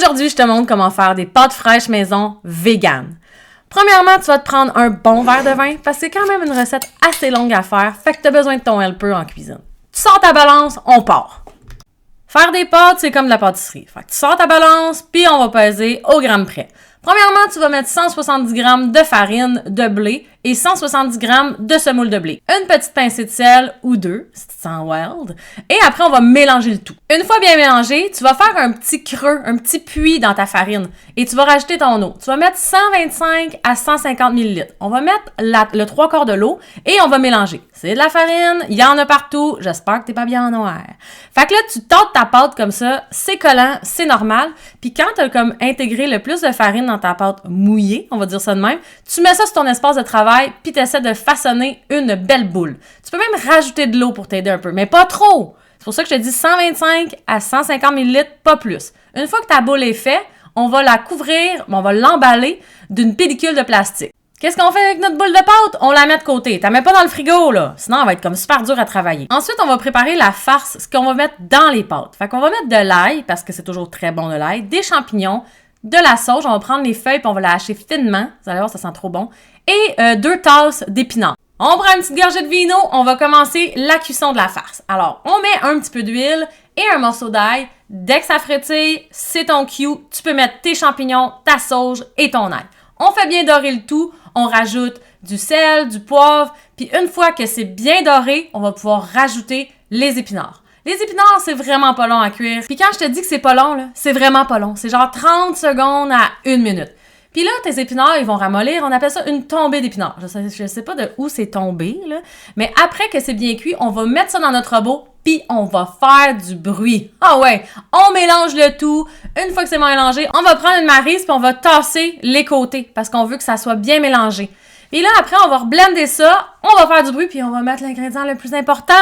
Aujourd'hui, je te montre comment faire des pâtes fraîches maison vegan. Premièrement, tu vas te prendre un bon verre de vin parce que c'est quand même une recette assez longue à faire, fait que tu as besoin de ton helper en cuisine. Tu sors ta balance, on part. Faire des pâtes, c'est comme de la pâtisserie. Fait que tu sors ta balance, puis on va peser au gramme près. Premièrement, tu vas mettre 170 g de farine de blé et 170 g de semoule de blé. Une petite pincée de sel ou deux, si tu te sens wild. Et après, on va mélanger le tout. Une fois bien mélangé, tu vas faire un petit creux, un petit puits dans ta farine et tu vas rajouter ton eau. Tu vas mettre 125 à 150 ml. On va mettre le 3/4 de l'eau et on va mélanger. C'est de la farine, il y en a partout. J'espère que t'es pas bien en noir. Fait que là, tu tâtes ta pâte comme ça, c'est collant, c'est normal. Puis quand tu as comme intégré le plus de farine dans ta pâte mouillée, on va dire ça de même, tu mets ça sur ton espace de travail puis tu essaies de façonner une belle boule. Tu peux même rajouter de l'eau pour t'aider un peu, mais pas trop. C'est pour ça que je te dis 125 à 150 ml, pas plus. Une fois que ta boule est faite, on va la couvrir, on va l'emballer d'une pellicule de plastique. Qu'est-ce qu'on fait avec notre boule de pâte? On la met de côté. Tu la mets pas dans le frigo, là. Sinon, elle va être comme super dure à travailler. Ensuite, on va préparer la farce, ce qu'on va mettre dans les pâtes. Fait qu'on va mettre de l'ail, parce que c'est toujours très bon de l'ail, des champignons, de la sauge. On va prendre les feuilles puis on va la hacher finement. Vous allez voir, ça sent trop bon. Et 2 tasses d'épinards. On prend une petite gorgée de vino. On va commencer la cuisson de la farce. Alors, on met un petit peu d'huile et un morceau d'ail. Dès que ça frétille, c'est ton cue. Tu peux mettre tes champignons, ta sauge et ton ail. On fait bien dorer le tout. On rajoute du sel, du poivre, puis une fois que c'est bien doré, on va pouvoir rajouter les épinards. Les épinards, c'est vraiment pas long à cuire. Puis quand je te dis que c'est pas long, là, c'est vraiment pas long. C'est genre 30 secondes à 1 minute. Puis là, tes épinards, ils vont ramollir. On appelle ça une tombée d'épinards. Je sais pas de où c'est tombé, là. Mais après que c'est bien cuit, on va mettre ça dans notre robot, puis on va faire du bruit. Ah ouais, on mélange le tout. Une fois que c'est mélangé, on va prendre une maryse puis on va tasser les côtés parce qu'on veut que ça soit bien mélangé. Et là, après, on va reblender ça, on va faire du bruit puis on va mettre l'ingrédient le plus important,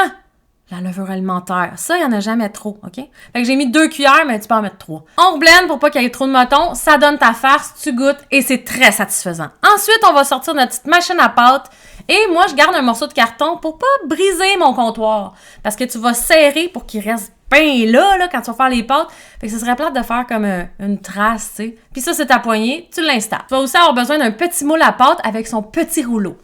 la levure alimentaire. Ça, il n'y en a jamais trop, OK? Fait que j'ai mis 2 cuillères, mais tu peux en mettre 3. On reblende pour pas qu'il y ait trop de mouton. Ça donne ta farce, tu goûtes et c'est très satisfaisant. Ensuite, on va sortir notre petite machine à pâte. Et moi, je garde un morceau de carton pour pas briser mon comptoir. Parce que tu vas serrer pour qu'il reste bien là, quand tu vas faire les pâtes. Fait que ce serait plate de faire comme une trace, tu sais. Puis ça, c'est ta poignée, tu l'installes. Tu vas aussi avoir besoin d'un petit moule à pâte avec son petit rouleau.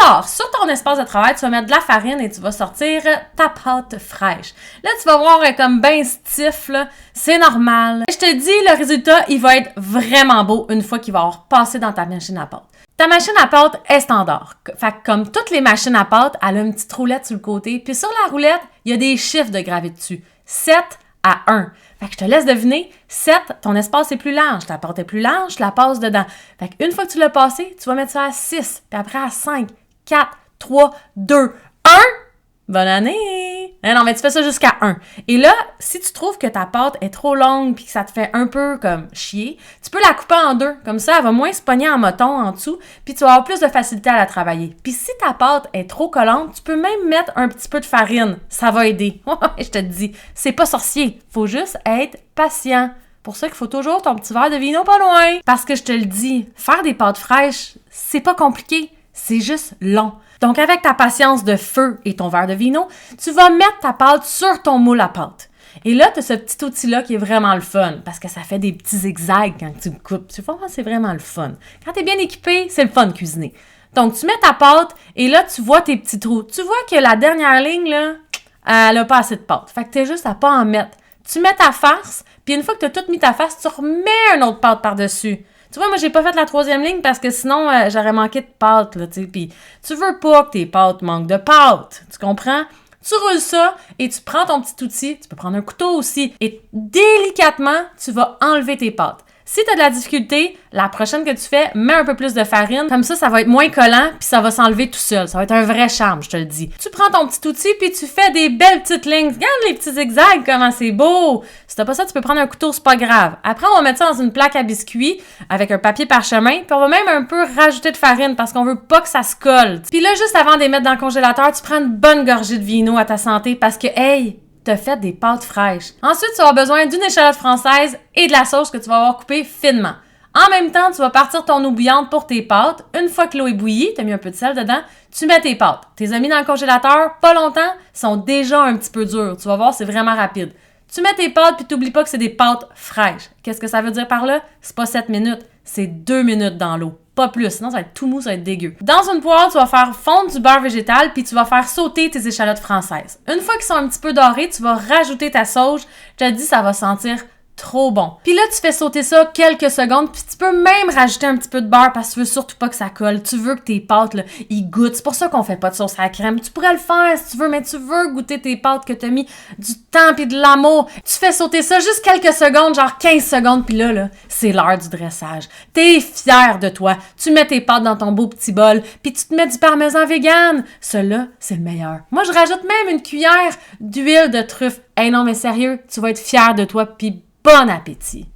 Alors, sur ton espace de travail, tu vas mettre de la farine et tu vas sortir ta pâte fraîche. Là, tu vas voir, elle est comme bien stiff, là. C'est normal. Je te dis, le résultat, il va être vraiment beau une fois qu'il va avoir passé dans ta machine à pâte. Ta machine à pâte est standard. Fait que comme toutes les machines à pâte, elle a une petite roulette sur le côté. Puis sur la roulette, il y a des chiffres de gravés dessus. 7 à 1. Fait que je te laisse deviner, 7, ton espace est plus large, ta pâte est plus large, tu la passes dedans. Fait qu'une fois que tu l'as passé, tu vas mettre ça à 6, puis après à 5, 4, 3, 2, 1. Bonne année! Non, mais tu fais ça jusqu'à 1. Et là, si tu trouves que ta pâte est trop longue puis que ça te fait un peu comme chier, tu peux la couper en 2. Comme ça, elle va moins se pogner en moton en dessous puis tu vas avoir plus de facilité à la travailler. Puis si ta pâte est trop collante, tu peux même mettre un petit peu de farine. Ça va aider. Je te dis, c'est pas sorcier. Faut juste être patient. Pour ça qu'il faut toujours ton petit verre de vino pas loin. Parce que je te le dis, faire des pâtes fraîches, c'est pas compliqué. C'est juste long. Donc, avec ta patience de feu et ton verre de vino, tu vas mettre ta pâte sur ton moule à pâte. Et là, tu as ce petit outil-là qui est vraiment le fun parce que ça fait des petits zigzags quand tu me coupes. Tu vois, c'est vraiment le fun. Quand tu es bien équipé, c'est le fun de cuisiner. Donc, tu mets ta pâte et là, tu vois tes petits trous. Tu vois que la dernière ligne, là, elle n'a pas assez de pâte. Fait que tu es juste à pas en mettre. Tu mets ta farce, puis une fois que tu as tout mis ta farce, tu remets une autre pâte par-dessus. Tu vois, moi, j'ai pas fait la 3e ligne parce que sinon, j'aurais manqué de pâte, là, tu sais. Puis, tu veux pas que tes pâtes manquent de pâte. Tu comprends? Tu roules ça et tu prends ton petit outil. Tu peux prendre un couteau aussi. Et délicatement, tu vas enlever tes pâtes. Si tu as de la difficulté, la prochaine que tu fais, mets un peu plus de farine. Comme ça va être moins collant puis ça va s'enlever tout seul. Ça va être un vrai charme, je te le dis. Tu prends ton petit outil puis tu fais des belles petites lignes. Regarde les petits zigzags, comment c'est beau! Si t'as pas ça, tu peux prendre un couteau, c'est pas grave. Après, on va mettre ça dans une plaque à biscuits avec un papier parchemin puis on va même un peu rajouter de farine parce qu'on veut pas que ça se colle. Puis là, juste avant de les mettre dans le congélateur, tu prends une bonne gorgée de vino à ta santé parce que, hey, t'as fait des pâtes fraîches. Ensuite, tu vas avoir besoin d'une échalote française et de la sauce que tu vas avoir coupée finement. En même temps, tu vas partir ton eau bouillante pour tes pâtes. Une fois que l'eau est bouillie, tu as mis un peu de sel dedans, tu mets tes pâtes. Tu les as mis dans le congélateur, pas longtemps, ils sont déjà un petit peu durs. Tu vas voir, c'est vraiment rapide. Tu mets tes pâtes puis t'oublies pas que c'est des pâtes fraîches. Qu'est-ce que ça veut dire par là? C'est pas 7 minutes, c'est 2 minutes dans l'eau. Pas plus, sinon ça va être tout mou, ça va être dégueu. Dans une poêle, tu vas faire fondre du beurre végétal puis tu vas faire sauter tes échalotes françaises. Une fois qu'ils sont un petit peu dorés, tu vas rajouter ta sauge. Je te dis, ça va sentir trop bon. Puis là, tu fais sauter ça quelques secondes, puis tu peux même rajouter un petit peu de beurre parce que tu veux surtout pas que ça colle. Tu veux que tes pâtes, là, ils goûtent. C'est pour ça qu'on fait pas de sauce à la crème. Tu pourrais le faire si tu veux, mais tu veux goûter tes pâtes que t'as mis du temps pis de l'amour. Tu fais sauter ça juste quelques secondes, genre 15 secondes, puis là, c'est l'heure du dressage. T'es fier de toi. Tu mets tes pâtes dans ton beau petit bol, puis tu te mets du parmesan vegan. Celui-là, c'est le meilleur. Moi, je rajoute même une cuillère d'huile de truffe. Hey non, mais sérieux, tu vas être fier de toi, puis bon appétit!